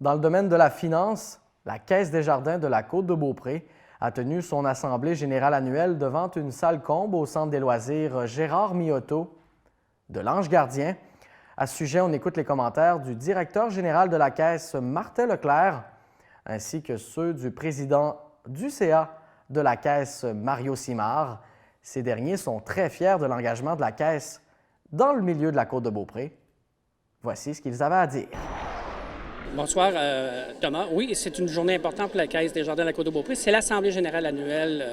Dans le domaine de la finance, la Caisse des jardins de la Côte-de-Beaupré a tenu son assemblée générale annuelle devant une salle comble au Centre des loisirs Gérard Mioto de l'Ange Gardien. À ce sujet, on écoute les commentaires du directeur général de la Caisse, Martin Leclerc, ainsi que ceux du président du CA de la Caisse, Mario Simard. Ces derniers sont très fiers de l'engagement de la Caisse dans le milieu de la Côte-de-Beaupré. Voici ce qu'ils avaient à dire. Bonsoir, Thomas. Oui, c'est une journée importante pour la Caisse des jardins de la Côte-de-Beaupré. C'est l'Assemblée générale annuelle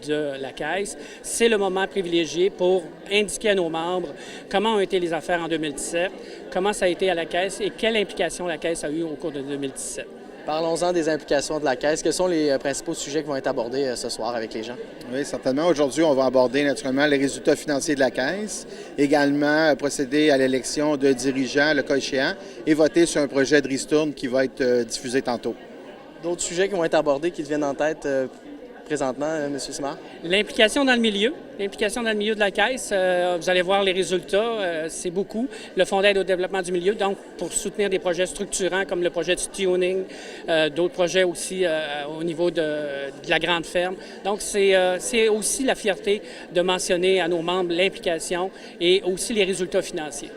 de la Caisse. C'est le moment privilégié pour indiquer à nos membres comment ont été les affaires en 2017, comment ça a été à la Caisse et quelle implication la Caisse a eue au cours de 2017. Parlons-en des implications de la Caisse. Quels sont les principaux sujets qui vont être abordés ce soir avec les gens? Oui, certainement. Aujourd'hui, on va aborder naturellement les résultats financiers de la Caisse, également procéder à l'élection de dirigeants, le cas échéant, et voter sur un projet de ristourne qui va être diffusé tantôt. D'autres sujets qui vont être abordés qui te viennent en tête présentement, M. Simard? L'implication dans le milieu de la Caisse, vous allez voir les résultats, c'est beaucoup. Le Fonds d'aide au développement du milieu, donc pour soutenir des projets structurants comme le projet du tuning, d'autres projets aussi au niveau de la grande ferme. Donc c'est aussi la fierté de mentionner à nos membres l'implication et aussi les résultats financiers.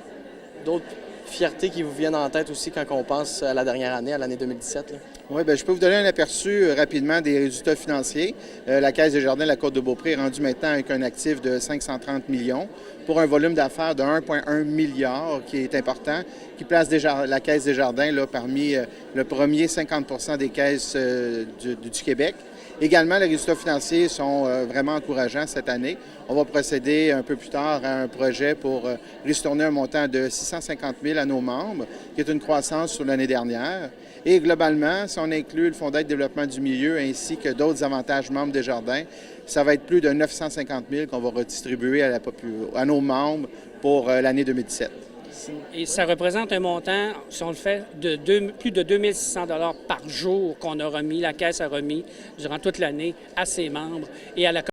D'autres fiertés qui vous viennent en tête aussi quand on pense à la dernière année, à l'année 2017? Là? Oui, bien, je peux vous donner un aperçu rapidement des résultats financiers. La Caisse des jardins de la Côte-de-Beaupré est rendue maintenant avec un actif de 530 millions pour un volume d'affaires de 1,1 milliard, qui est important, qui place la Caisse des jardins là, parmi le premier 50 des caisses du Québec. Également, les résultats financiers sont vraiment encourageants cette année. On va procéder un peu plus tard à un projet pour ristourner un montant de 650 000 à nos membres, qui est une croissance sur l'année dernière. Et globalement, si on inclut le Fonds d'aide au développement du milieu ainsi que d'autres avantages membres des jardins, ça va être plus de 950 000 qu'on va redistribuer à nos membres pour l'année 2017. Et ça représente un montant, si on le fait, de plus de 2 600 $ par jour qu'on a remis, la Caisse a remis durant toute l'année à ses membres et à la